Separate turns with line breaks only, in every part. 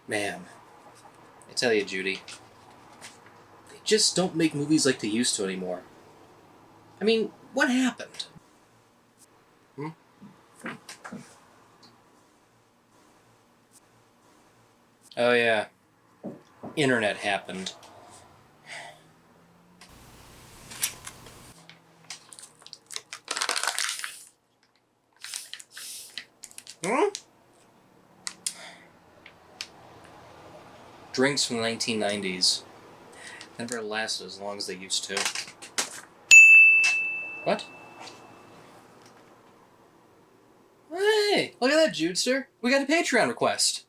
Man, I tell you, Judy, they just don't make movies like they used to anymore. I mean, what happened? Hmm? Oh yeah, internet happened. Hmm? Drinks from the 1990s never lasted as long as they used to. What? Hey, look at that, Judester. We got a Patreon request.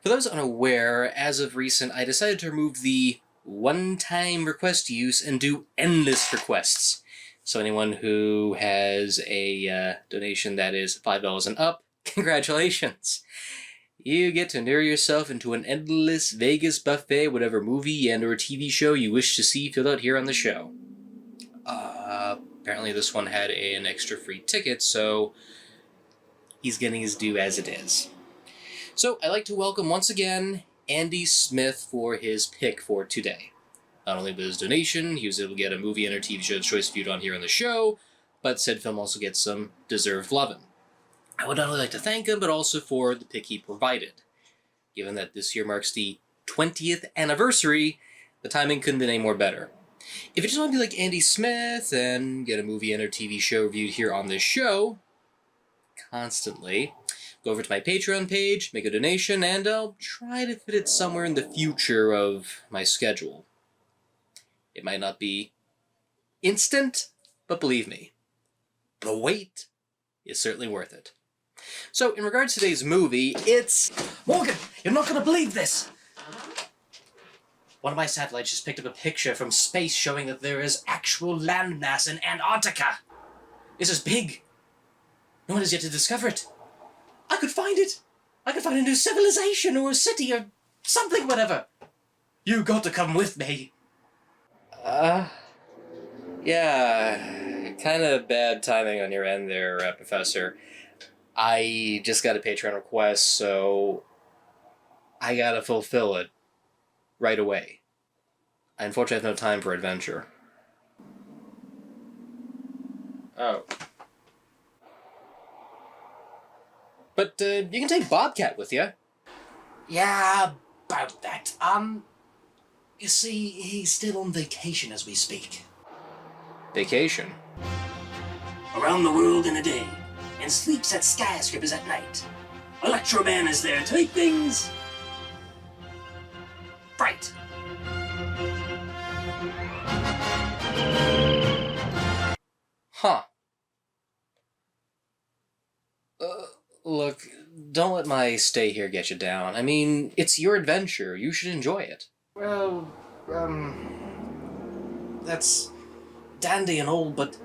For those unaware, as of recent, I decided to remove the one-time request use and do endless requests. So anyone who has a donation that is $5 and up, congratulations! You get to endear yourself into an endless Vegas buffet, whatever movie and or TV show you wish to see filled out here on the show. Apparently this one had an extra free ticket, so he's getting his due as it is. So I'd like to welcome once again Andy Smith for his pick for today. Not only with his donation, he was able to get a movie and or TV show choice viewed on here on the show, but said film also gets some deserved lovin'. I would not only like to thank him, but also for the pick he provided. Given that this year marks the 20th anniversary, the timing couldn't have been any more better. If you just want to be like Andy Smith and get a movie and or TV show reviewed here on this show constantly, go over to my Patreon page, make a donation, and I'll try to fit it somewhere in the future of my schedule. It might not be instant, but believe me, the wait is certainly worth it. So, in regards to today's movie, it's... Morgan, you're not going to believe this! One of my satellites just picked up a picture from space showing that there is actual landmass in Antarctica. This is big. No one has yet to discover it. I could find it. I could find a new civilization or a city or something, whatever. You got to come with me. Yeah, kind of bad timing on your end there, Professor. I just got a Patreon request, so I gotta fulfill it right away. I unfortunately have no time for adventure. Oh. But you can take Bobcat with you.
Yeah, about that. You see, he's still on vacation as we speak.
Vacation?
Around the world in a day, and sleeps at skyscrapers at night. Electro Man is there to make things... bright.
Huh. Look, don't let my stay here get you down. I mean, it's your adventure. You should enjoy it.
Well, that's dandy and all, but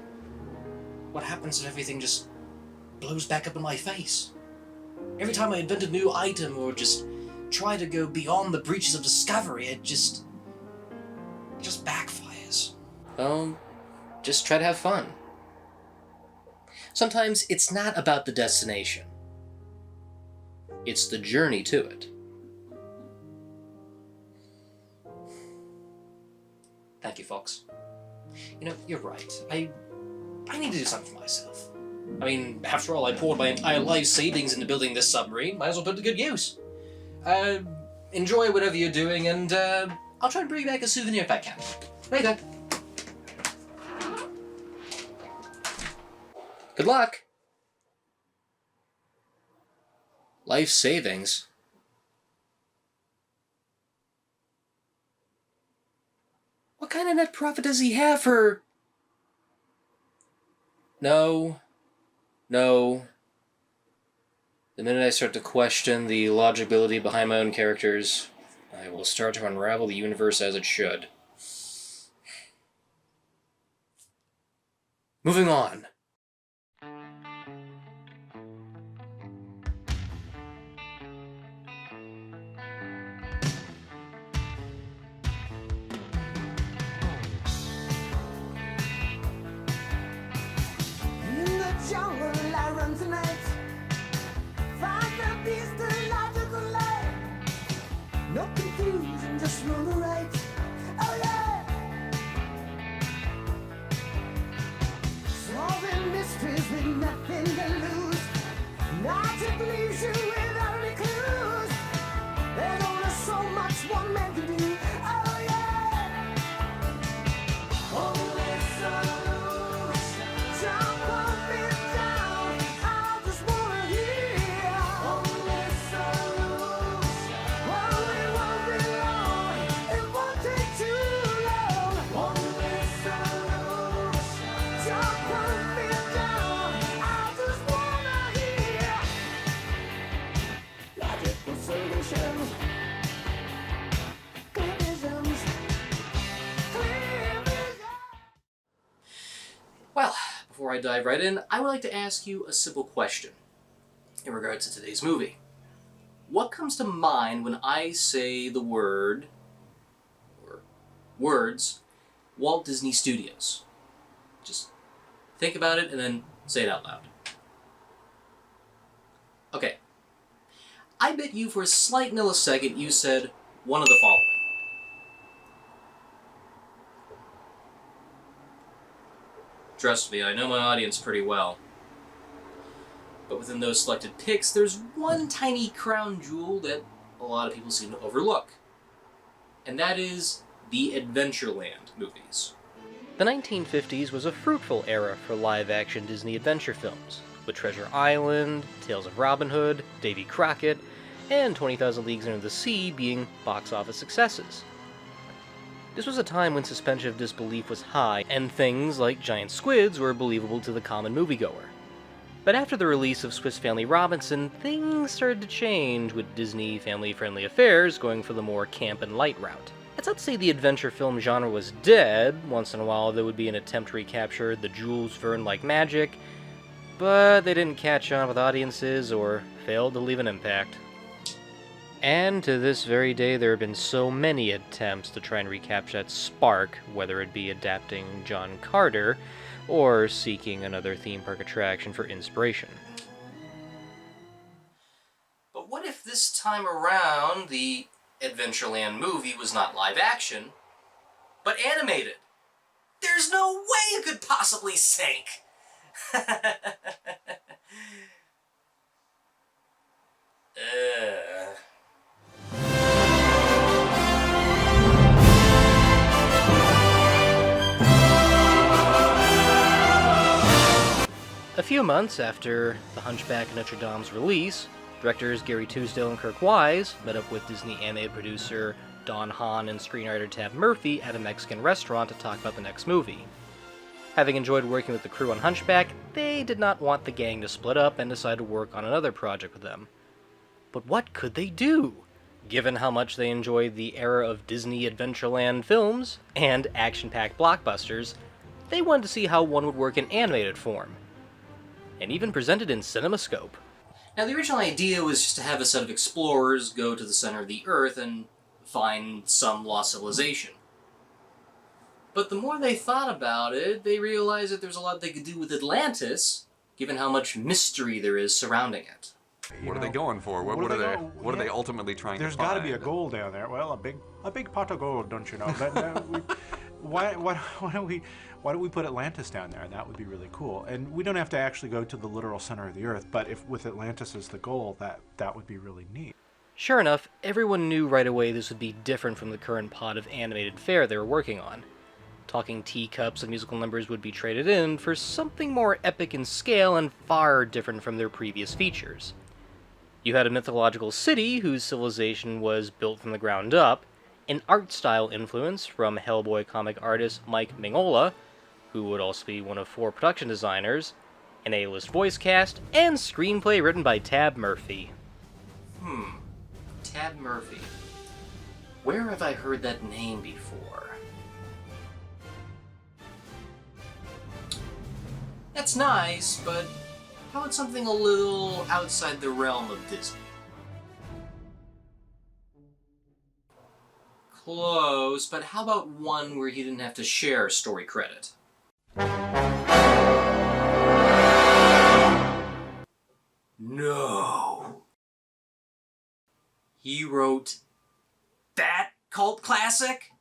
what happens if everything just blows back up in my face? Every time I invent a new item or just try to go beyond the breaches of discovery, it just backfires.
Well, just try to have fun. Sometimes it's not about the destination. It's the journey to it.
Thank you, Fox. You know, you're right. I need to do something for myself. I mean, after all, I poured my entire life savings into building this submarine. Might as well put it to good use. Enjoy whatever you're doing, and I'll try and bring back a souvenir if I can. Later.
Good luck! Life savings? What kind of net profit does he have for... No. The minute I start to question the logibility behind my own characters, I will start to unravel the universe as it should. Moving on. before I dive right in, I would like to ask you a simple question in regards to today's movie. What comes to mind when I say the word, or words, Walt Disney Studios? Just think about it and then say it out loud. Okay. I bet you for a slight millisecond you said one of the following. Trust me, I know my audience pretty well. But within those selected picks, there's one tiny crown jewel that a lot of people seem to overlook. And that is the Adventureland movies.
The 1950s was a fruitful era for live-action Disney adventure films, with Treasure Island, Tales of Robin Hood, Davy Crockett, and 20,000 Leagues Under the Sea being box office successes. This was a time when suspension of disbelief was high, and things like giant squids were believable to the common moviegoer. But after the release of Swiss Family Robinson, things started to change, with Disney family-friendly affairs going for the more camp and light route. It's not to say the adventure film genre was dead. Once in a while there would be an attempt to recapture the Jules Verne-like magic, but they didn't catch on with audiences or failed to leave an impact. And to this very day, there have been so many attempts to try and recapture that spark, whether it be adapting John Carter or seeking another theme park attraction for inspiration.
But what if this time around the Adventureland movie was not live action, but animated? There's no way it could possibly sink!
A few months after The Hunchback of Notre Dame's release, directors Gary Tisdale and Kirk Wise met up with Disney animated producer Don Hahn and screenwriter Tab Murphy at a Mexican restaurant to talk about the next movie. Having enjoyed working with the crew on Hunchback, they did not want the gang to split up and decided to work on another project with them. But what could they do? Given how much they enjoyed the era of Disney Adventureland films and action-packed blockbusters, they wanted to see how one would work in animated form, and even presented in CinemaScope.
Now, the original idea was just to have a set of explorers go to the center of the Earth and find some lost civilization. But the more they thought about it, they realized that there's a lot they could do with Atlantis, given how much mystery there is surrounding it.
What are they going for? What are they ultimately trying to find?
There's got to be a gold down there. Well, a big pot of gold, don't you know? But why don't we put Atlantis down there? That would be really cool. And we don't have to actually go to the literal center of the Earth, but if with Atlantis as the goal, that would be really neat.
Sure enough, everyone knew right away this would be different from the current pot of animated fare they were working on. Talking teacups and musical numbers would be traded in for something more epic in scale and far different from their previous features. You had a mythological city whose civilization was built from the ground up, an art style influence from Hellboy comic artist Mike Mignola, who would also be one of 4 production designers, an A-list voice cast, and screenplay written by Tab Murphy.
Tab Murphy. Where have I heard that name before? That's nice, but how about something a little outside the realm of Disney? Close, but how about one where he didn't have to share story credit? No. He wrote that cult classic?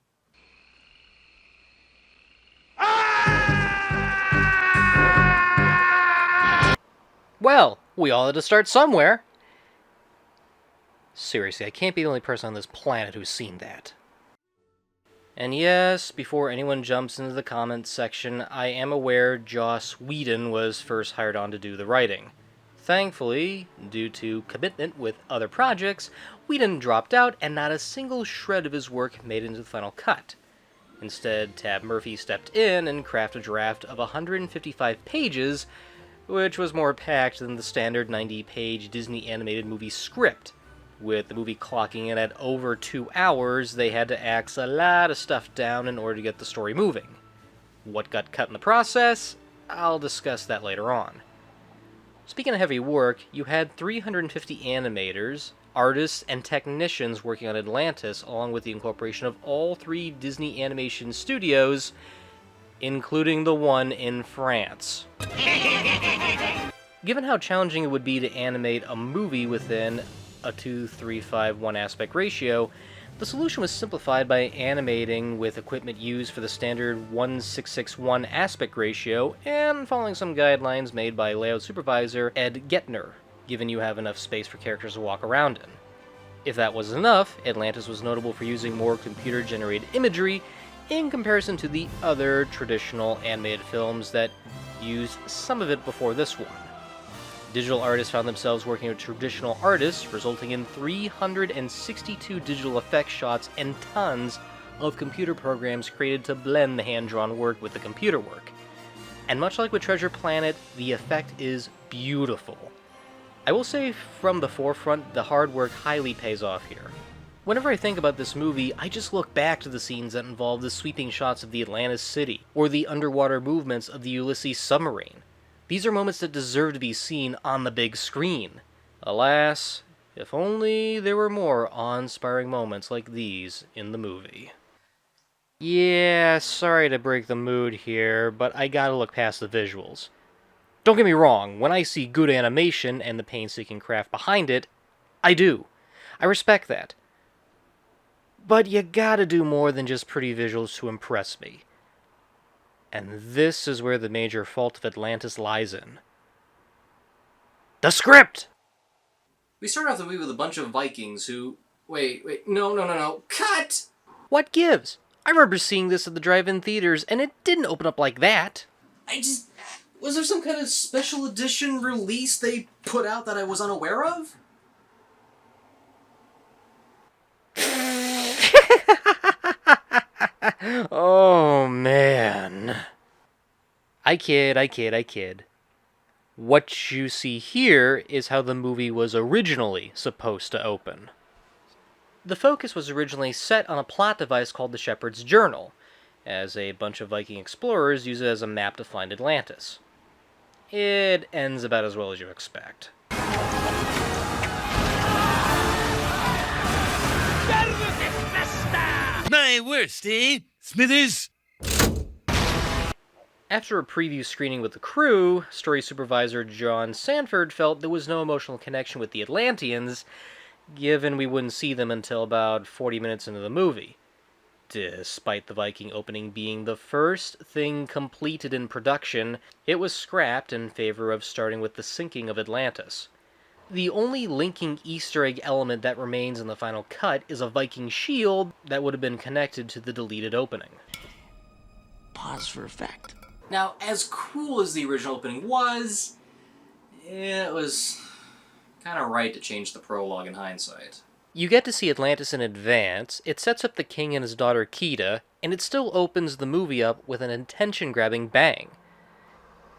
Well, we all had to start somewhere. Seriously, I can't be the only person on this planet who's seen that. And yes, before anyone jumps into the comments section, I am aware Joss Whedon was first hired on to do the writing. Thankfully, due to commitment with other projects, Whedon dropped out and not a single shred of his work made it into the final cut. Instead, Tab Murphy stepped in and crafted a draft of 155 pages, which was more packed than the standard 90-page Disney animated movie script. With the movie clocking in at over 2 hours, they had to axe a lot of stuff down in order to get the story moving. What got cut in the process? I'll discuss that later on. Speaking of heavy work, you had 350 animators, artists, and technicians working on Atlantis, along with the incorporation of all 3 Disney animation studios, including the one in France. Given how challenging it would be to animate a movie within a 2:3:5:1 aspect ratio, the solution was simplified by animating with equipment used for the standard 1:6:6:1 aspect ratio and following some guidelines made by layout supervisor Ed Gettner, given you have enough space for characters to walk around in. If that wasn't enough, Atlantis was notable for using more computer-generated imagery in comparison to the other traditional animated films that used some of it before this one. Digital artists found themselves working with traditional artists, resulting in 362 digital effects shots and tons of computer programs created to blend the hand-drawn work with the computer work. And much like with Treasure Planet, the effect is beautiful. I will say from the forefront, the hard work highly pays off here. Whenever I think about this movie, I just look back to the scenes that involve the sweeping shots of the Atlantis city, or the underwater movements of the Ulysses submarine. These are moments that deserve to be seen on the big screen. Alas, if only there were more awe-inspiring moments like these in the movie. Yeah, sorry to break the mood here, but I gotta look past the visuals. Don't get me wrong, when I see good animation and the painstaking craft behind it, I do. I respect that. But you gotta do more than just pretty visuals to impress me. And this is where the major fault of Atlantis lies in. The script!
We start off the movie with a bunch of Vikings who... Wait, no. Cut!
What gives? I remember seeing this at the drive-in theaters, and it didn't open up like that.
Was there some kind of special edition release they put out that I was unaware of?
Oh, man. I kid. What you see here is how the movie was originally supposed to open. The focus was originally set on a plot device called the Shepherd's Journal, as a bunch of Viking explorers use it as a map to find Atlantis. It ends about as well as you expect.
My worst, eh? Smithers?
After a preview screening with the crew, story supervisor John Sanford felt there was no emotional connection with the Atlanteans, given we wouldn't see them until about 40 minutes into the movie. Despite the Viking opening being the first thing completed in production, it was scrapped in favor of starting with the sinking of Atlantis. The only linking Easter egg element that remains in the final cut is a Viking shield that would have been connected to the deleted opening.
Pause for effect.
Now, as cool as the original opening was, it was kind of right to change the prologue in hindsight.
You get to see Atlantis in advance, it sets up the king and his daughter Kida, and it still opens the movie up with an attention-grabbing bang.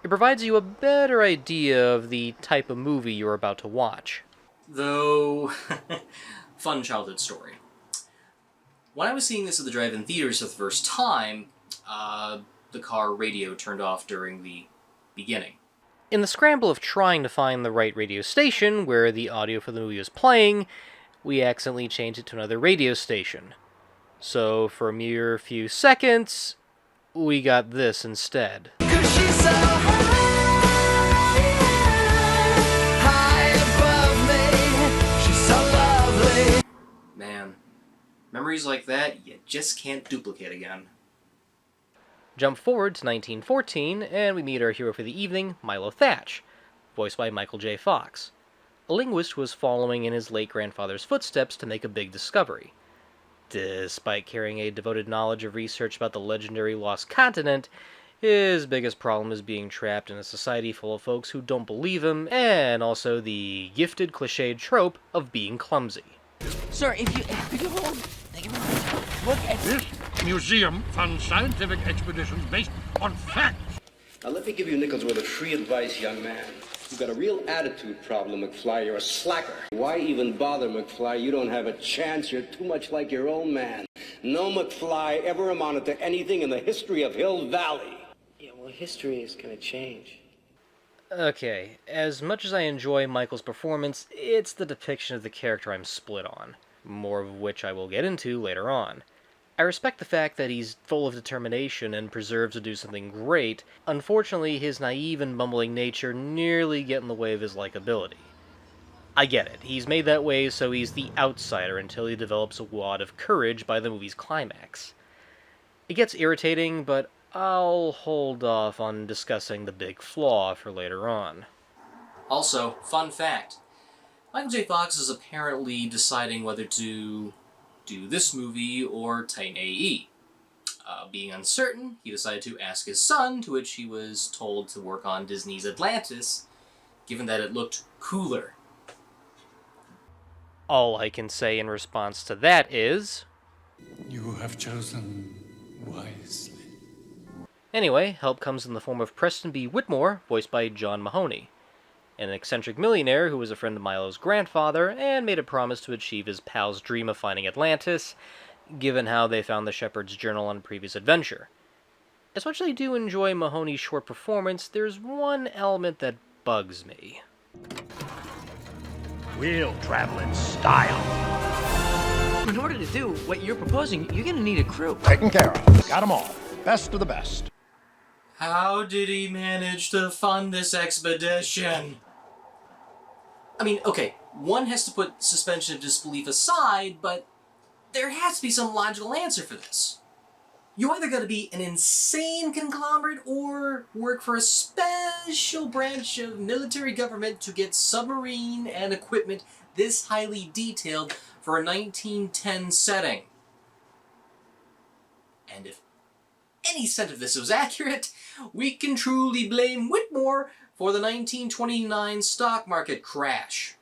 It provides you a better idea of the type of movie you're about to watch.
Though, fun childhood story. When I was seeing this at the drive-in theaters for the first time, the car radio turned off during the beginning.
In the scramble of trying to find the right radio station where the audio for the movie was playing, we accidentally changed it to another radio station. So for a mere few seconds, we got this instead.
Man, memories like that, you just can't duplicate again.
Jump forward to 1914, and we meet our hero for the evening, Milo Thatch, voiced by Michael J. Fox, a linguist who was following in his late grandfather's footsteps to make a big discovery. Despite carrying a devoted knowledge of research about the legendary lost continent, his biggest problem is being trapped in a society full of folks who don't believe him, and also the gifted cliched trope of being clumsy.
Sir, if you hold... Look at
this museum funds scientific expeditions based on facts.
Now let me give you Nichols with a free advice, young man. You've got a real attitude problem, McFly. You're a slacker. Why even bother, McFly? You don't have a chance. You're too much like your own man. No McFly ever amounted to anything in the history of Hill Valley.
Yeah, well,
history is gonna change.
Okay, as much as I enjoy Michael's performance, it's the depiction of the character I'm split on, more of which I will get into later on. I respect the fact that he's full of determination and preserves to do something great. Unfortunately, his naive and bumbling nature nearly get in the way of his likability. I get it, he's made that way so he's the outsider until he develops a wad of courage by the movie's climax. It gets irritating, but I'll hold off on discussing the big flaw for later on.
Also, fun fact, Michael J. Fox is apparently deciding whether to do this movie or Titan AE. Being uncertain, he decided to ask his son, to which he was told to work on Disney's Atlantis, given that it looked cooler.
All I can say in response to that is...
You have chosen wisely.
Anyway, help comes in the form of Preston B. Whitmore, voiced by John Mahoney, an eccentric millionaire who was a friend of Milo's grandfather and made a promise to achieve his pal's dream of finding Atlantis, given how they found the Shepherd's Journal on a previous adventure. As much as I do enjoy Mahoney's short performance, there's one element that bugs me.
We'll travel in style.
In order to do what you're proposing, you're gonna need a crew.
Taken care of. Got them all. Best of the best.
How did he manage to fund this expedition? I mean, okay, one has to put suspension of disbelief aside, but there has to be some logical answer for this. You either gotta be an insane conglomerate or work for a special branch of military government to get submarine and equipment this highly detailed for a 1910 setting. And if any sense of this was accurate, we can truly blame Whitmore for the 1929 stock market crash.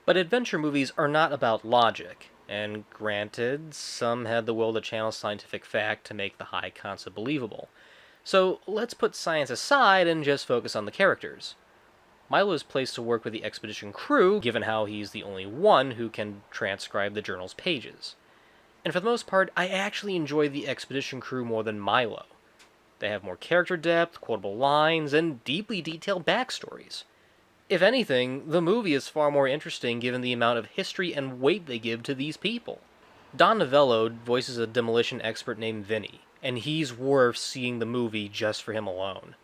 But adventure movies are not about logic, and granted, some had the will to channel scientific fact to make the high concept believable. So let's put science aside and just focus on the characters. Milo is placed to work with the expedition crew, given how he's the only one who can transcribe the journal's pages. And for the most part, I actually enjoy the expedition crew more than Milo. They have more character depth, quotable lines, and deeply detailed backstories. If anything, the movie is far more interesting given the amount of history and weight they give to these people. Don Novello voices a demolition expert named Vinny, and he's worth seeing the movie just for him alone.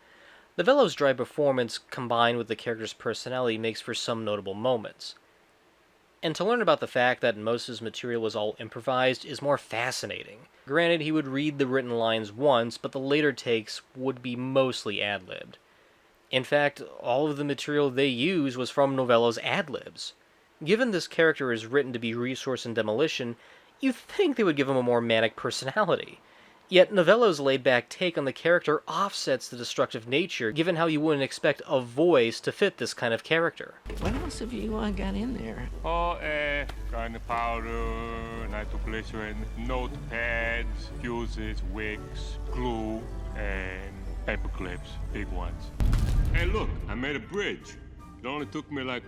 Novello's dry performance combined with the character's personality makes for some notable moments. And to learn about the fact that most of his material was all improvised is more fascinating. Granted, he would read the written lines once, but the later takes would be mostly ad-libbed. In fact, all of the material they use was from Novello's ad-libs. Given this character is written to be resource and demolition, you'd think they would give him a more manic personality. Yet Novello's laid-back take on the character offsets the destructive nature, given how you wouldn't expect a voice to fit this kind of character.
What else have you got in there?
Oh, gunpowder, nitroglycerin, notepads, fuses, wicks, glue, and paper clips, big ones. Hey, look, I made a bridge. It only took me like,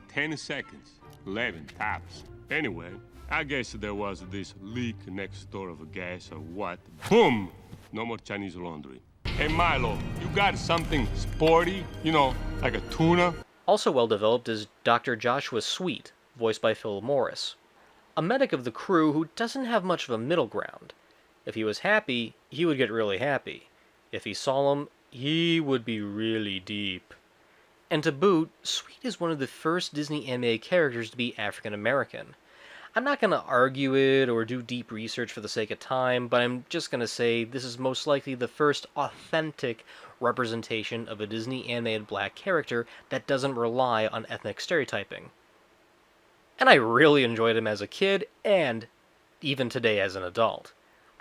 10 seconds? 11 tops. Anyway, I guess there was this leak next door of a gas or what. Boom! No more Chinese laundry. Hey, Milo, you got something sporty? You know, like a tuna?
Also well developed is Dr. Joshua Sweet, voiced by Phil Morris, a medic of the crew who doesn't have much of a middle ground. If he was happy, he would get really happy. If he saw him, he would be really deep. And to boot, Sweet is one of the first Disney animated characters to be African American. I'm not going to argue it or do deep research for the sake of time, but I'm just going to say this is most likely the first authentic representation of a Disney animated black character that doesn't rely on ethnic stereotyping. And I really enjoyed him as a kid, and even today as an adult.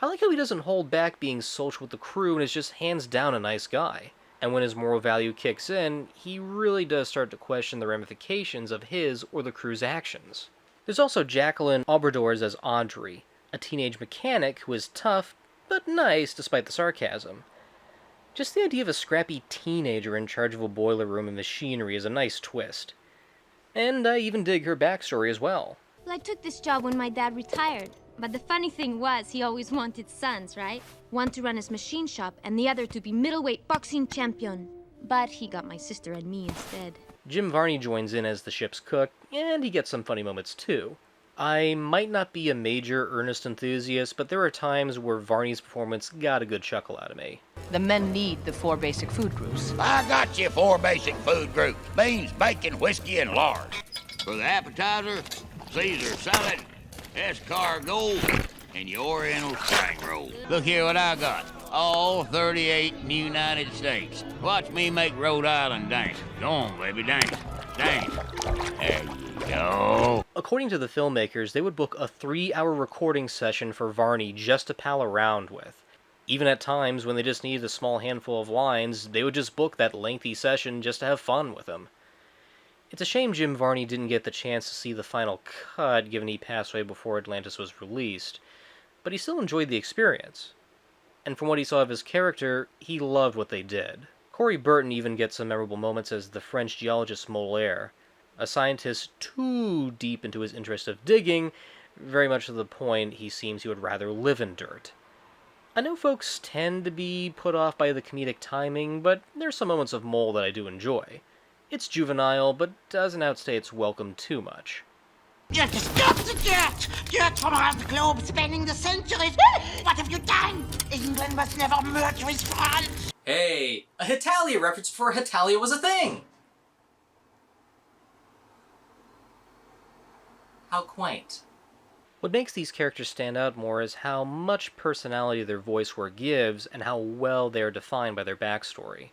I like how he doesn't hold back being social with the crew and is just hands down a nice guy. And when his moral value kicks in, he really does start to question the ramifications of his or the crew's actions. There's also Jacqueline Obradors as Audrey, a teenage mechanic who is tough, but nice despite the sarcasm. Just the idea of a scrappy teenager in charge of a boiler room and machinery is a nice twist. And I even dig her backstory as well.
Well, I took this job when my dad retired. But the funny thing was, he always wanted sons, right? One to run his machine shop, and the other to be middleweight boxing champion. But he got my sister and me instead.
Jim Varney joins in as the ship's cook, and he gets some funny moments too. I might not be a major Ernest enthusiast, but there are times where Varney's performance got a good chuckle out of me.
The men need the 4 basic food groups.
I got you 4 basic food groups. Beans, bacon, whiskey, and lard. For the appetizer, Caesar salad, escargot, and your Oriental spring roll. Look here what I got. All 38 in the United States. Watch me make Rhode Island dance. Go on, baby, dance. Dance. There you go.
According to the filmmakers, they would book a 3-hour recording session for Varney just to pal around with. Even at times when they just needed a small handful of lines, they would just book that lengthy session just to have fun with him. It's a shame Jim Varney didn't get the chance to see the final cut, given he passed away before Atlantis was released, but he still enjoyed the experience. And from what he saw of his character, he loved what they did. Corey Burton even gets some memorable moments as the French geologist Molière, a scientist too deep into his interest of digging, very much to the point he seems he would rather live in dirt. I know folks tend to be put off by the comedic timing, but there's some moments of Mole that I do enjoy. It's juvenile, but doesn't outstay its welcome too much.
You're disgusting, Gert! Gert from around the globe, spanning the centuries! What have you done? England must never merge with France!
Hey, a Hitalia reference before Hitalia was a thing! How quaint.
What makes these characters stand out more is how much personality their voice work gives and how well they are defined by their backstory.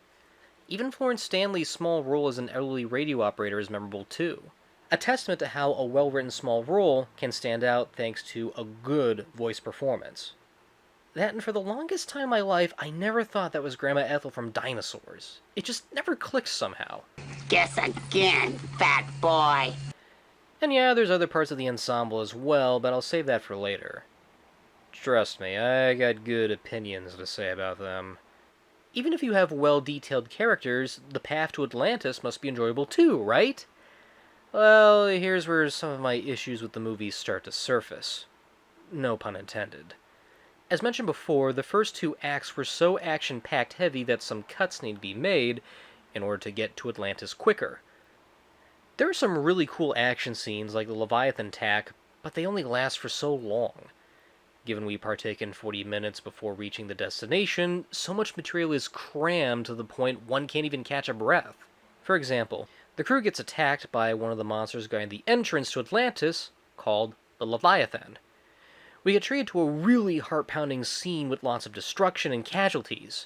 Even Florence Stanley's small role as an elderly radio operator is memorable too. A testament to how a well-written small role can stand out thanks to a good voice performance. That, and for the longest time in my life, I never thought that was Grandma Ethel from Dinosaurs. It just never clicked somehow.
Guess again, fat boy!
And yeah, there's other parts of the ensemble as well, but I'll save that for later. Trust me, I got good opinions to say about them. Even if you have well-detailed characters, the path to Atlantis must be enjoyable too, right? Well, here's where some of my issues with the movies start to surface. No pun intended. As mentioned before, the first 2 acts were so action-packed heavy that some cuts need to be made in order to get to Atlantis quicker. There are some really cool action scenes like the Leviathan attack, but they only last for so long. Given we partake in 40 minutes before reaching the destination, so much material is crammed to the point one can't even catch a breath. For example, the crew gets attacked by one of the monsters guarding the entrance to Atlantis, called the Leviathan. We get treated to a really heart-pounding scene with lots of destruction and casualties.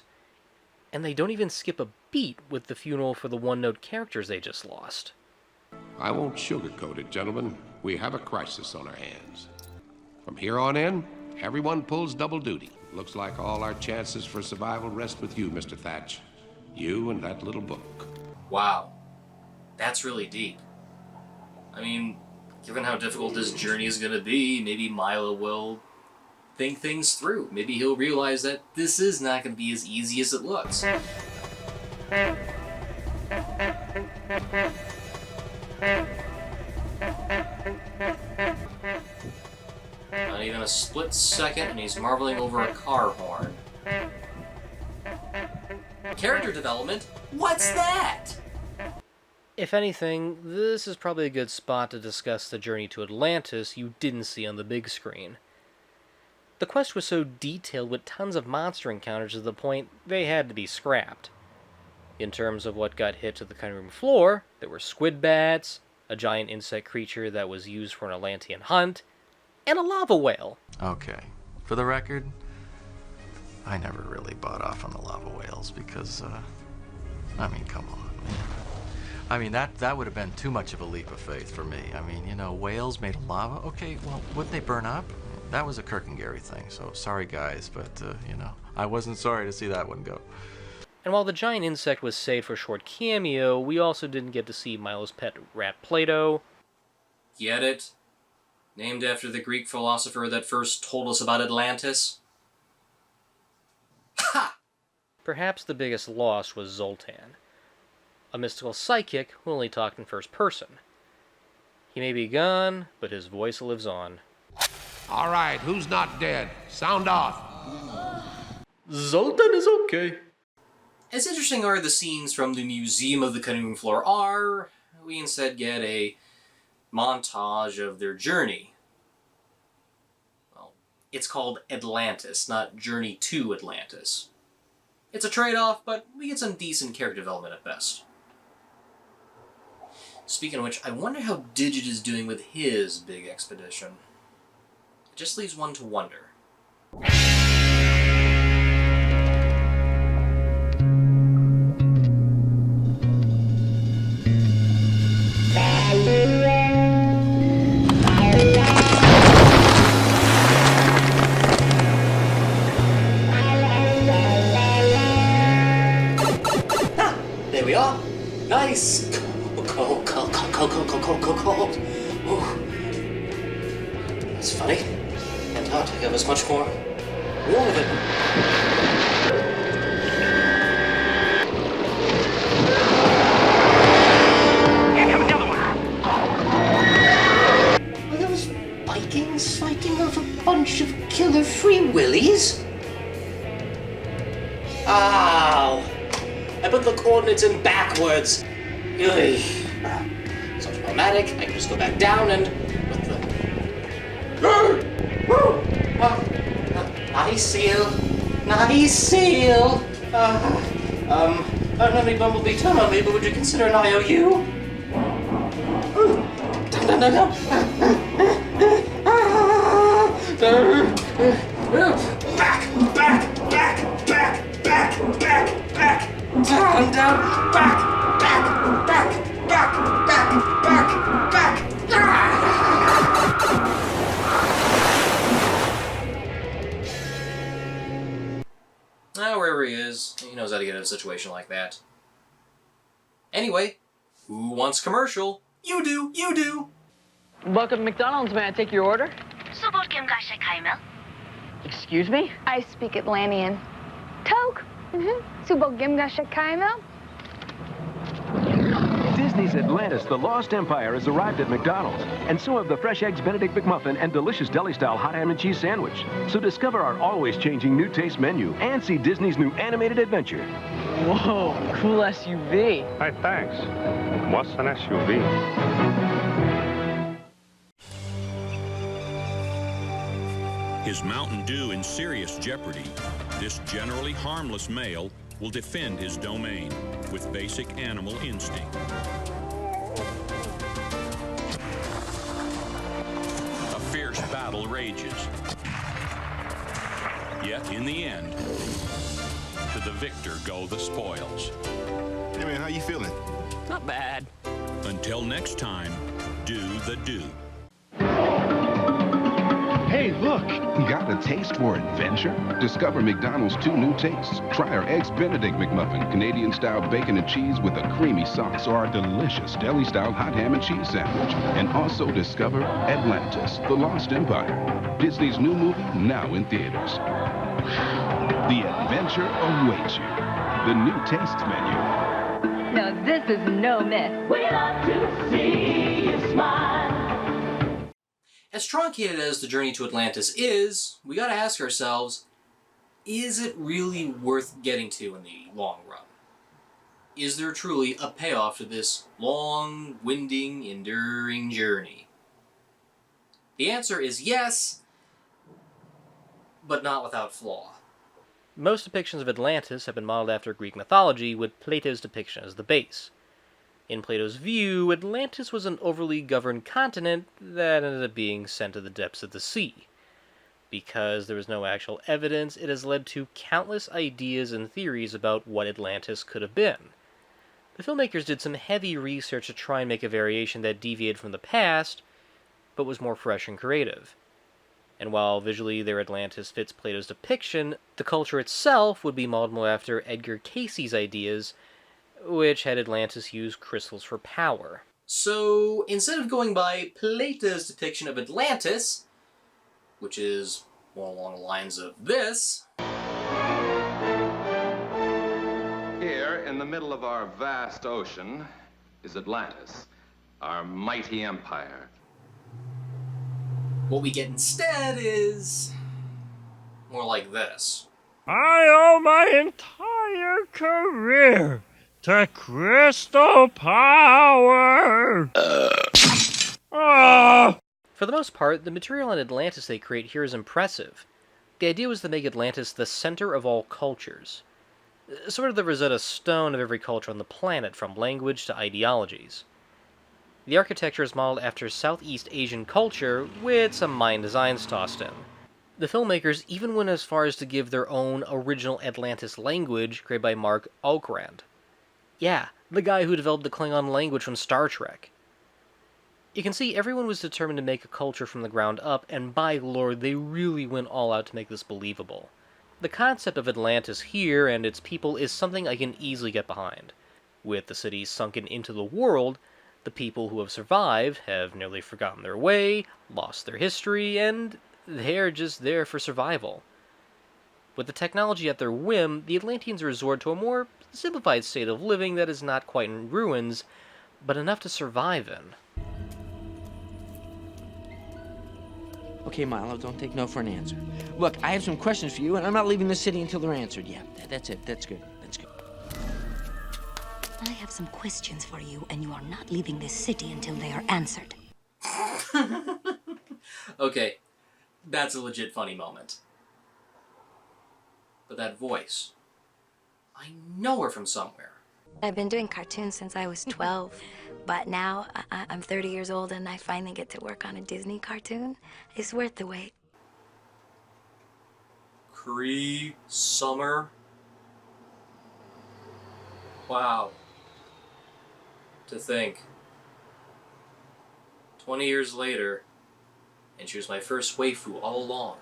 And they don't even skip a beat with the funeral for the one-note characters they just lost.
I won't sugarcoat it, gentlemen. We have a crisis on our hands. From here on in, everyone pulls double duty. Looks like all our chances for survival rest with you, Mr. Thatch. You and that little book.
Wow. That's really deep. I mean, given how difficult this journey is going to be, maybe Milo will think things through. Maybe he'll realize that this is not going to be as easy as it looks. Not even a split second, and he's marveling over a car horn. Character development? What's that?
If anything, this is probably a good spot to discuss the journey to Atlantis you didn't see on the big screen. The quest was so detailed with tons of monster encounters to the point they had to be scrapped. In terms of what got hit to the cutting room floor, there were squid bats, a giant insect creature that was used for an Atlantean hunt, and a lava whale.
Okay, for the record, I never really bought off on the lava whales because, I mean, come on. I mean, that would have been too much of a leap of faith for me. I mean, you know, whales made of lava? Okay, well, wouldn't they burn up? That was a Kirk and Gary thing, so sorry guys, but, you know, I wasn't sorry to see that one go.
And while the giant insect was saved for a short cameo, we also didn't get to see Milo's pet rat Plato.
Get it? Named after the Greek philosopher that first told us about Atlantis? Ha!
Perhaps the biggest loss was Zoltan, a mystical psychic who only talked in first person. He may be gone, but his voice lives on.
All right, who's not dead? Sound off.
Zoltan is okay.
As interesting are the scenes from the Museum of the Cutting Room Floor are, we instead get a montage of their journey. Well, it's called Atlantis, not Journey to Atlantis. It's a trade-off, but we get some decent character development at best. Speaking of which, I wonder how Digit is doing with his big expedition. It just leaves one to wonder. There we are. Nice. Cold. Ooh. That's funny. Antarctica was much more warm of it. Here comes the other one. Are those Vikings fighting off a bunch of killer free willies? Ow! I put the coordinates in backwards. Ugh. So problematic. I can just go back down and with the. Nice seal. Nice seal. Unruly Bumblebee, turn on me, but would you consider an IOU? Back. Down, back. Wherever he is, he knows how to get in a situation like that. Anyway, who wants commercial? You do!
Welcome to McDonald's. May I take your order? Excuse me?
I speak Atlantean. Toke. Subok Gimgasha Kaimel.
Disney's Atlantis, The Lost Empire, has arrived at McDonald's, and so have the fresh eggs Benedict McMuffin and delicious deli-style hot ham and cheese sandwich. So discover our always-changing new taste menu and see Disney's new animated adventure.
Whoa, cool SUV.
Hey, thanks. What's an SUV?
His Mountain Dew in serious jeopardy, this generally harmless male will defend his domain with basic animal instinct. A fierce battle rages. Yet in the end, to the victor go the spoils.
Hey man, how you feeling?
Not bad.
Until next time, do the do.
Hey, look! Got a taste for adventure? Discover McDonald's 2 new tastes. Try our Eggs Benedict McMuffin, Canadian-style bacon and cheese with a creamy sauce, or our delicious deli-style hot ham and cheese sandwich. And also discover Atlantis, The Lost Empire. Disney's new movie, now in theaters. The adventure awaits you. The new tastes menu.
Now this is no myth. We love to see you smile.
As truncated as the journey to Atlantis is, we gotta ask ourselves, is it really worth getting to in the long run? Is there truly a payoff to this long, winding, enduring journey? The answer is yes, but not without flaw. Most depictions of Atlantis have been modeled after Greek mythology, with Plato's depiction as the base. In Plato's view, Atlantis was an overly governed continent that ended up being sent to the depths of the sea. Because there was no actual evidence, it has led to countless ideas and theories about what Atlantis could have been. The filmmakers did some heavy research to try and make a variation that deviated from the past, but was more fresh and creative. And while visually their Atlantis fits Plato's depiction, the culture itself would be modeled more after Edgar Cayce's ideas, which had Atlantis use crystals for power. So, instead of going by Plato's depiction of Atlantis, which is more along the lines of this.
Here, in the middle of our vast ocean, is Atlantis, our mighty empire.
What we get instead is more like this.
I owe my entire career to crystal power.
For the most part, the material on Atlantis they create here is impressive. The idea was to make Atlantis the center of all cultures. Sort of the Rosetta Stone of every culture on the planet, from language to ideologies. The architecture is modeled after Southeast Asian culture, with some Mayan designs tossed in. The filmmakers even went as far as to give their own original Atlantis language, created by Mark Okrand. Yeah, the guy who developed the Klingon language from Star Trek. You can see everyone was determined to make a culture from the ground up, and by lord, they really went all out to make this believable. The concept of Atlantis here and its people is something I can easily get behind. With the city sunken into the world, the people who have survived have nearly forgotten their way, lost their history, and they're just there for survival. With the technology at their whim, the Atlanteans resort to a more simplified state of living that is not quite in ruins, but enough to survive in.
Okay, Milo, don't take no for an answer. Look, I have some questions for you, and I'm not leaving the city until they're answered. Yeah, that's it. That's good. That's good.
I have some questions for you, and you are not leaving this city until they are answered.
Okay, that's a legit funny moment. But that voice, I know her from somewhere.
I've been doing cartoons since I was 12, but now I'm 30 years old and I finally get to work on a Disney cartoon. It's worth the wait.
Cree Summer. Wow. To think. 20 years later, and she was my first waifu all along.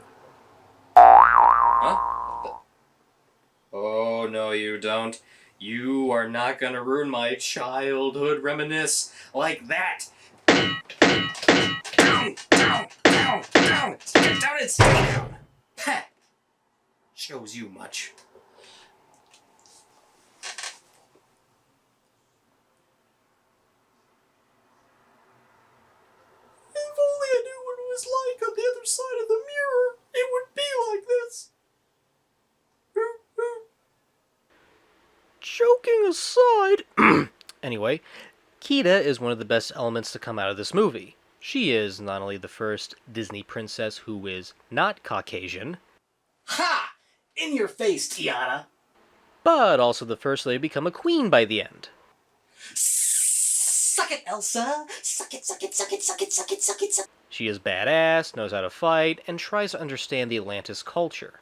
Huh? Oh, no, you don't. You are not gonna ruin my childhood reminisce like that. Down, down, down, down. Get down and stay down. Ha! Shows you much. If only I knew what it was like on the other side of the mirror, it would be like this.
Joking aside, anyway, Kida is one of the best elements to come out of this movie. She is not only the first Disney princess who is not Caucasian,
Ha! In your face, Tiana.
but also the first lady to become a queen by the end.
Suck it, Elsa. Suck it, suck it, suck it, suck it, suck it, suck it, suck it.
She is badass, knows how to fight, and tries to understand the Atlantis culture.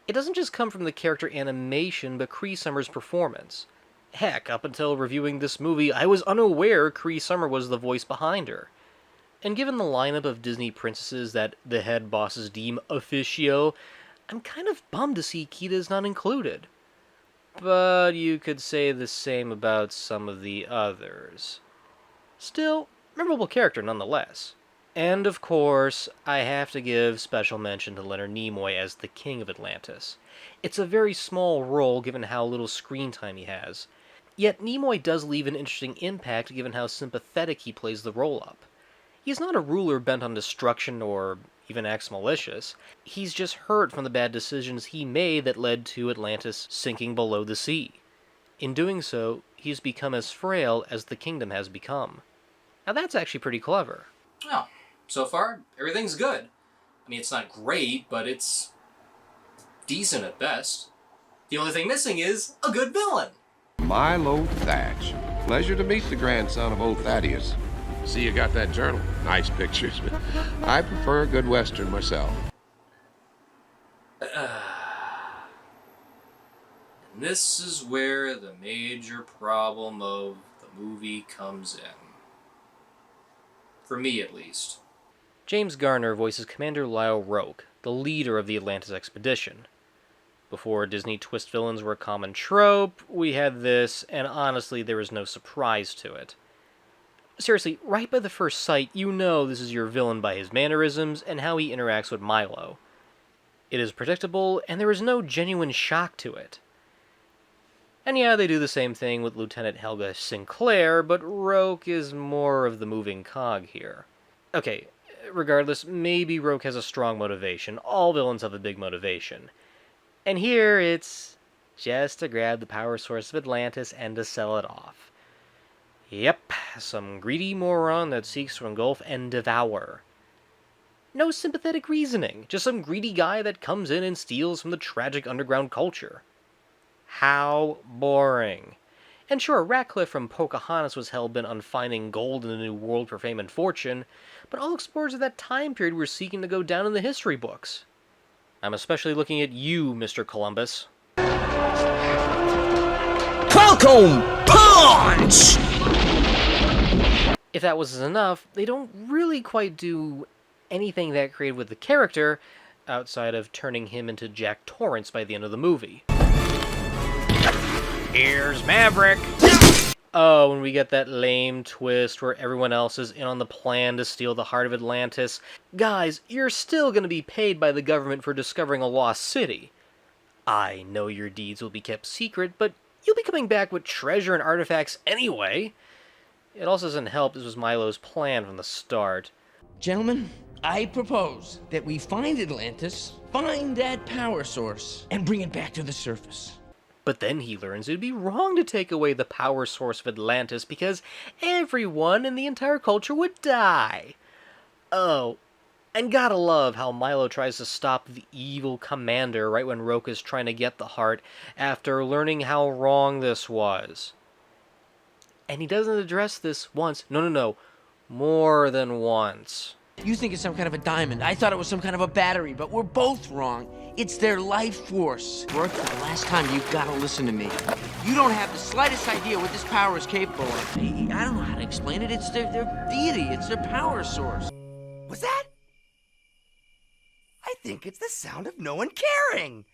It doesn't just come from the character animation, but Cree Summer's performance. Heck, up until reviewing this movie, I was unaware Cree Summer was the voice behind her. And given the lineup of Disney princesses that the head bosses deem officio, I'm kind of bummed to see Kita's not included. But you could say the same about some of the others. Still, memorable character nonetheless. And of course, I have to give special mention to Leonard Nimoy as the King of Atlantis. It's a very small role given how little screen time he has. Yet Nimoy does leave an interesting impact given how sympathetic he plays the role up. He's not a ruler bent on destruction or even acts malicious. He's just hurt from the bad decisions he made that led to Atlantis sinking below the sea. In doing so, he's become as frail as the kingdom has become. Now that's actually pretty clever.
Oh, so far, everything's good. I mean, it's not great, but it's decent at best. The only thing missing is a good villain.
Milo Thatch. Pleasure to meet the grandson of old Thaddeus. See, you got that journal. Nice pictures, but I prefer a good Western myself.
And this is where the major problem of the movie comes in. For me, at least.
James Garner voices Commander Lyle Roke, the leader of the Atlantis expedition. Before Disney twist villains were a common trope, we had this, and honestly, there was no surprise to it. Seriously, right by the first sight, you know this is your villain by his mannerisms and how he interacts with Milo. It is predictable, and there is no genuine shock to it. And yeah, they do the same thing with Lieutenant Helga Sinclair, but Roke is more of the moving cog here. Okay, Regardless, maybe Roke has a strong motivation. All villains have a big motivation. And here it's just to grab the power source of Atlantis and to sell it off. Yep, some greedy moron that seeks to engulf and devour. No sympathetic reasoning, just some greedy guy that comes in and steals from the tragic underground culture. How boring. And sure, Ratcliffe from Pocahontas was hell-bent on finding gold in the New World for fame and fortune, but all explorers of that time period were seeking to go down in the history books. I'm especially looking at you, Mr. Columbus.
Falcon Punch!
If that wasn't enough, they don't really quite do anything that creative with the character, outside of turning him into Jack Torrance by the end of the movie. Here's Maverick! Oh, and we get that lame twist where everyone else is in on the plan to steal the heart of Atlantis. Guys, you're still going to be paid by the government for discovering a lost city. I know your deeds will be kept secret, but you'll be coming back with treasure and artifacts anyway. It also doesn't help this was Milo's plan from the start.
Gentlemen, I propose that we find Atlantis, find that power source, and bring it back to the surface.
But then he learns it'd be wrong to take away the power source of Atlantis because everyone in the entire culture would die. Oh, and gotta love how Milo tries to stop the evil commander right when Roke is trying to get the heart after learning how wrong this was. And he doesn't address this once. No. More than once.
You think it's some kind of a diamond. I thought it was some kind of a battery, but we're both wrong. It's their life force. Rourke, for the last time, you've got to listen to me. You don't have the slightest idea what this power is capable of. I don't know how to explain it. It's their deity. It's their power source.
What's that? I think it's the sound of no one caring.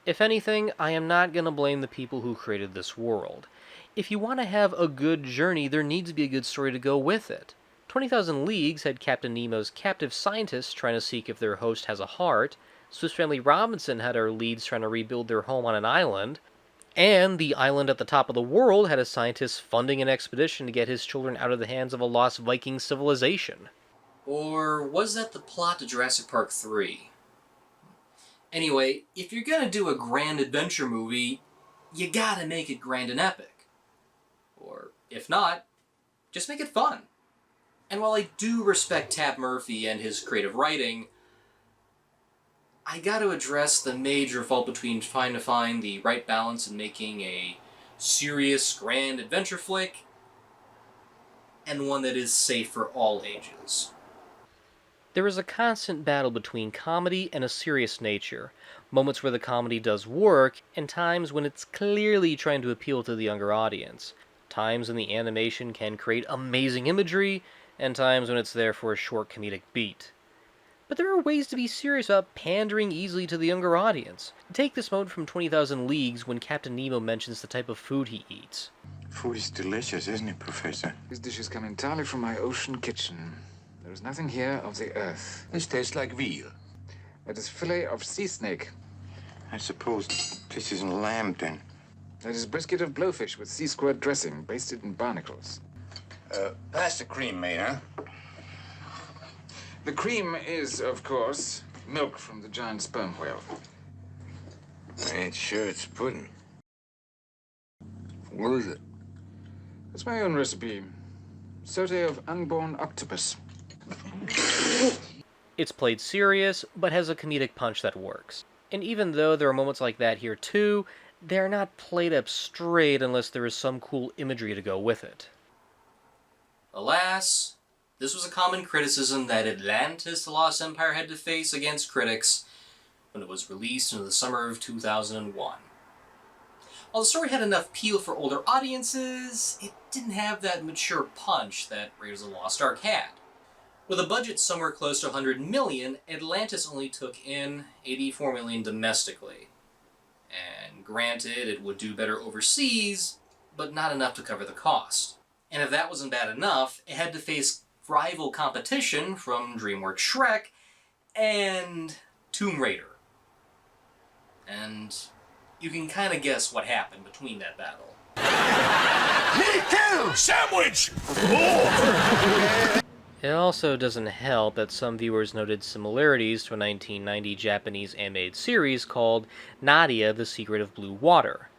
If anything, I am not going to blame the people who created this world. If you want to have a good journey, there needs to be a good story to go with it. 20,000 Leagues had Captain Nemo's captive scientists trying to seek if their host has a heart. Swiss Family Robinson had our leads trying to rebuild their home on an island. And the island at the top of the world had a scientist funding an expedition to get his children out of the hands of a lost Viking civilization.
Or was that the plot to Jurassic Park 3? Anyway, if you're gonna do a grand adventure movie, you gotta make it grand and epic. Or, if not, just make it fun. And while I do respect Tab Murphy and his creative writing, I gotta address the major fault between trying to find the right balance in making a serious, grand adventure flick and one that is safe for all ages.
There is a constant battle between comedy and a serious nature, moments where the comedy does work, and times when it's clearly trying to appeal to the younger audience, times when the animation can create amazing imagery, and times when it's there for a short comedic beat. But there are ways to be serious without pandering easily to the younger audience. Take this moment from 20,000 Leagues when Captain Nemo mentions the type of food he eats.
Food is delicious, isn't it, Professor?
These dishes come entirely from my ocean kitchen. There is nothing here of the earth.
This tastes like veal.
That is fillet of sea snake.
I suppose this isn't lamb, then.
That is brisket of blowfish with sea squirt dressing, basted in barnacles.
Pass the cream, mate, huh?
The cream is, of course, milk from the giant sperm whale.
I ain't sure it's pudding. What is it?
It's my own recipe. Sauté of unborn octopus.
It's played serious, but has a comedic punch that works. And even though there are moments like that here too, they're not played up straight unless there is some cool imagery to go with it.
Alas, this was a common criticism that Atlantis, the Lost Empire had to face against critics when it was released in the summer of 2001. While the story had enough appeal for older audiences, it didn't have that mature punch that Raiders of the Lost Ark had. With a budget somewhere close to $100 million, Atlantis only took in $84 million domestically. And granted, it would do better overseas, but not enough to cover the cost. And if that wasn't bad enough, it had to face rival competition from DreamWorks Shrek and Tomb Raider. And you can kind of guess what happened between that battle.
Me too! Sandwich!
It also doesn't help that some viewers noted similarities to a 1990 Japanese animated series called Nadia, the Secret of Blue Water,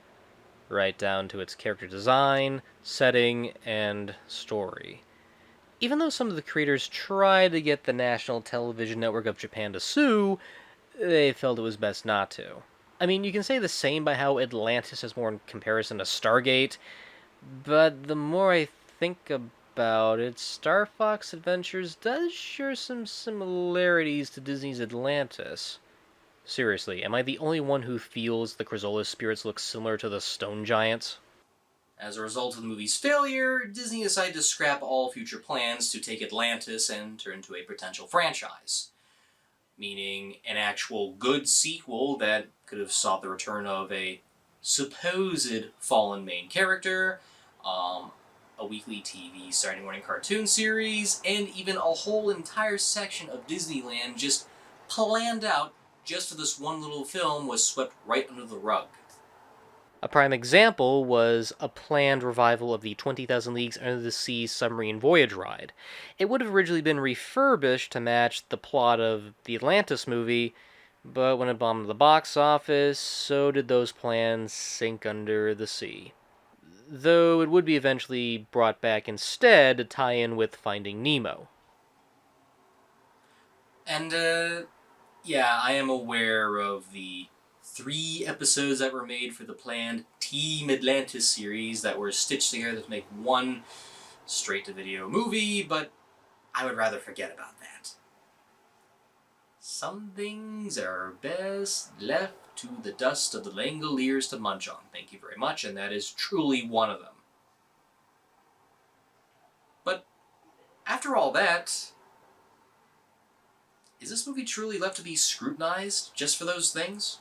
right down to its character design, setting, and story. Even though some of the creators tried to get the National Television Network of Japan to sue, they felt it was best not to. I mean, you can say the same by how Atlantis is more in comparison to Stargate, but the more I think about it, Star Fox Adventures does share some similarities to Disney's Atlantis. Seriously, am I the only one who feels the Krazola spirits look similar to the stone giants? As a result of the movie's failure, Disney decided to scrap all future plans to take Atlantis and turn into a potential franchise. Meaning an actual good sequel that could have sought the return of a supposed fallen main character, a weekly TV Saturday morning cartoon series, and even a whole entire section of Disneyland just planned out just for this one little film was swept right under the rug. A prime example was a planned revival of the 20,000 Leagues Under the Sea submarine voyage ride. It would have originally been refurbished to match the plot of the Atlantis movie, but when it bombed the box office, so did those plans sink under the sea. Though it would be eventually brought back instead to tie in with Finding Nemo. And, yeah, I am aware of the 3 episodes that were made for the planned Team Atlantis series that were stitched together to make one straight-to-video movie, but I would rather forget about that. Some things are best left to the dust of the Langoliers to munch on. Thank you very much, and that is truly one of them. But after all that, is this movie truly left to be scrutinized just for those things?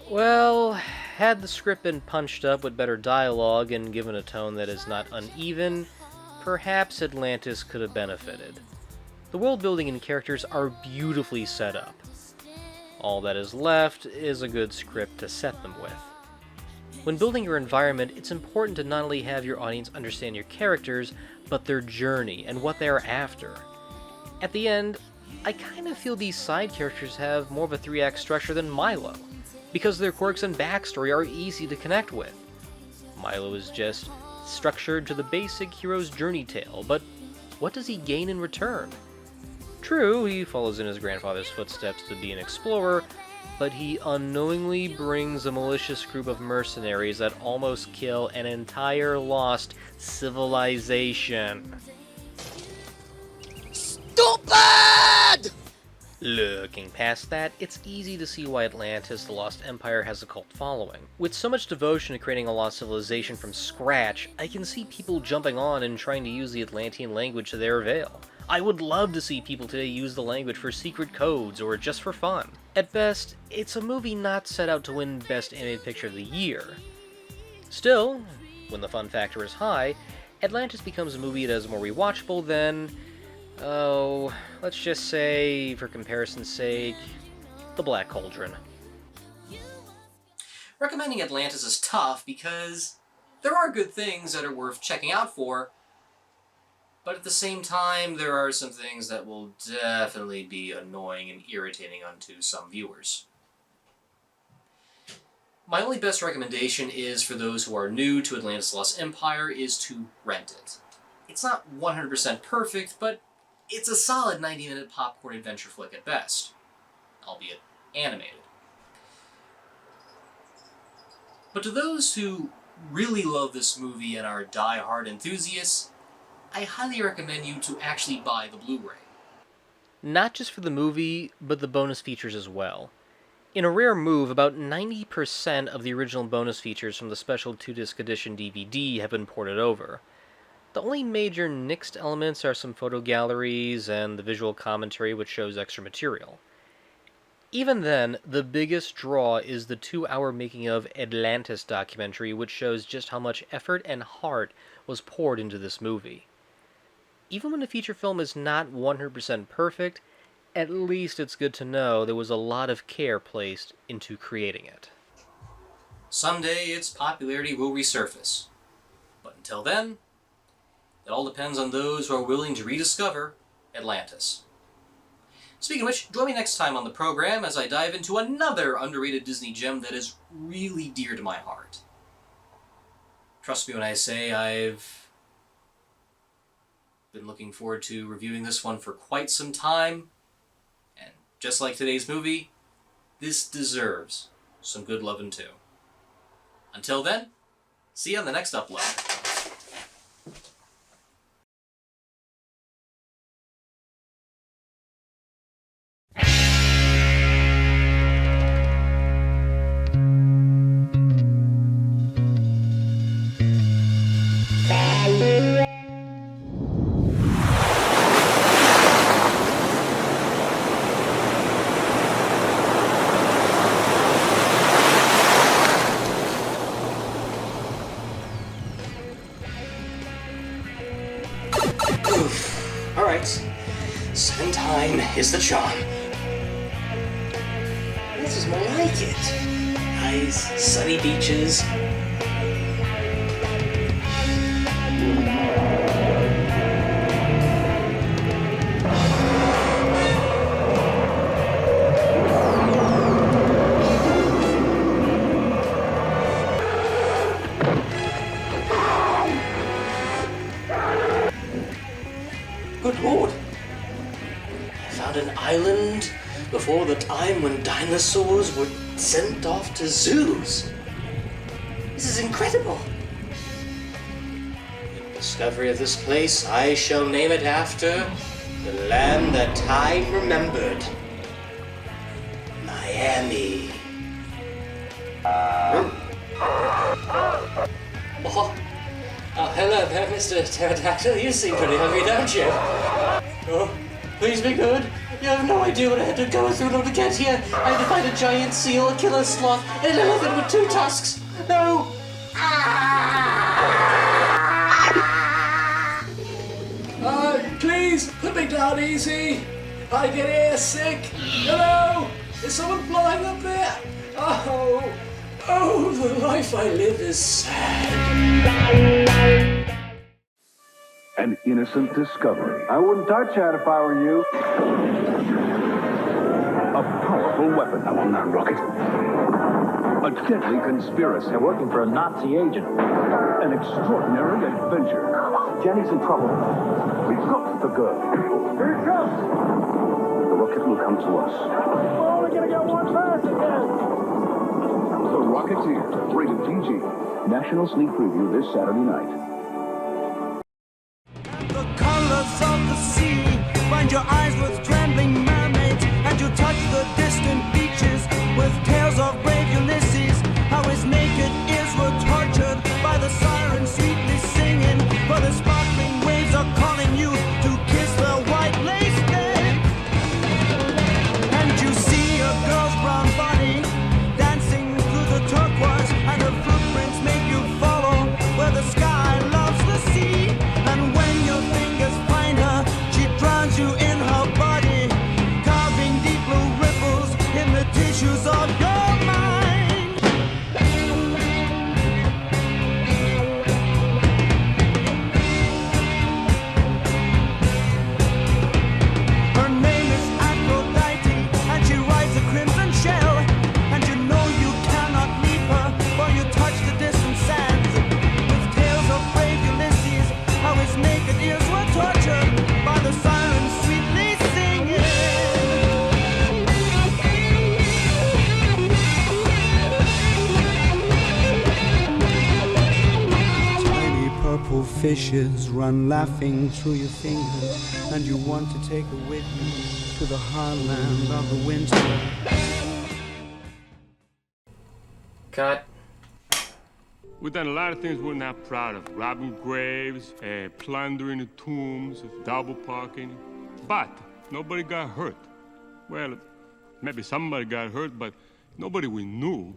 Well, had the script been punched up with better dialogue and given a tone that is not uneven, perhaps Atlantis could have benefited. The world building and characters are beautifully set up. All that is left is a good script to set them with. When building your environment, it's important to not only have your audience understand your characters, but their journey and what they are after. At the end, I kind of feel these side characters have more of a 3-act structure than Milo, because their quirks and backstory are easy to connect with. Milo is just structured to the basic hero's journey tale, but what does he gain in return? True, he follows in his grandfather's footsteps to be an explorer, but he unknowingly brings a malicious group of mercenaries that almost kill an entire lost civilization. Stupid! Looking past that, it's easy to see why Atlantis, the Lost Empire, has a cult following. With so much devotion to creating a lost civilization from scratch, I can see people jumping on and trying to use the Atlantean language to their avail. I would love to see people today use the language for secret codes or just for fun. At best, it's a movie not set out to win Best Animated Picture of the Year. Still, when the fun factor is high, Atlantis becomes a movie that is more rewatchable than, let's just say, for comparison's sake, The Black Cauldron. Recommending Atlantis is tough because there are good things that are worth checking out for, but at the same time, there are some things that will definitely be annoying and irritating unto some viewers. My only best recommendation is for those who are new to Atlantis Lost Empire is to rent it. It's not 100% perfect, but it's a solid 90-minute popcorn adventure flick at best, albeit animated. But to those who really love this movie and are die-hard enthusiasts, I highly recommend you to actually buy the Blu-ray. Not just for the movie, but the bonus features as well. In a rare move, about 90% of the original bonus features from the special 2-disc edition DVD have been ported over. The only major nixed elements are some photo galleries and the visual commentary which shows extra material. Even then, the biggest draw is the 2-hour making of Atlantis documentary which shows just how much effort and heart was poured into this movie. Even when a feature film is not 100% perfect, at least it's good to know there was a lot of care placed into creating it. Someday its popularity will resurface. But until then, It all depends on those who are willing to rediscover Atlantis. Speaking of which, join me next time on the program as I dive into another underrated Disney gem that is really dear to my heart. Trust me when I say I've been looking forward to reviewing this one for quite some time, and just like today's movie, this deserves some good lovin' too. Until then, see you on the next upload. Alright, 7 time is the charm. This is more like it. Nice, sunny beaches. Good lord. I found an island before the time when dinosaurs were sent off to zoos. This is incredible. In the discovery of this place, I shall name it after the land that time remembered. Miami. Oh, hello there, Mr. Pterodactyl. You seem pretty hungry, don't you? Oh, please be good. You have no idea what I had to go through in order to get here. I had to fight a giant seal, a killer sloth, and an elephant with 2 tusks. No!
Please, put me down easy. I get air sick. Hello? Is someone flying up there? Oh, the life I live is sad.
An innocent discovery. I wouldn't touch that if I were you. A powerful weapon. I want that rocket. A deadly conspiracy. They're working for a Nazi agent. An extraordinary adventure. Jenny's in trouble. We've got the girl. Here it comes. The rocket will come to us. Oh, we're gonna get one back again. The Rocketeer, rated PG. National sneak preview this Saturday night.
The colors of the sea, find your eyes with trembling mermaids, and you touch the distant beaches with tales of brave Ulysses, how his naked ears were tortured by the sirens sweetly singing, for the sparkling waves are calling you to kiss the white lace bed. And you see a girl's brown body dancing through the turquoise, and her footprints make you follow where the sky loves the sea. And when your fingers find her, she drowns you in her body, carving deep blue ripples in the tissues of your mind. Her name is Aphrodite, and she rides a crimson shell, and you know you cannot leave her, for you touch the distant sands, with tales of brave Ulysses, how his naked ears were tortured by the sirens sweetly singing.
Tiny purple fishes run laughing through your fingers, and you want to take her with you to the heartland of the winter.
Cut.
We've done a lot of things we're not proud of. Robbing graves, plundering the tombs, double parking. But nobody got hurt. Well, maybe somebody got hurt, but nobody we knew.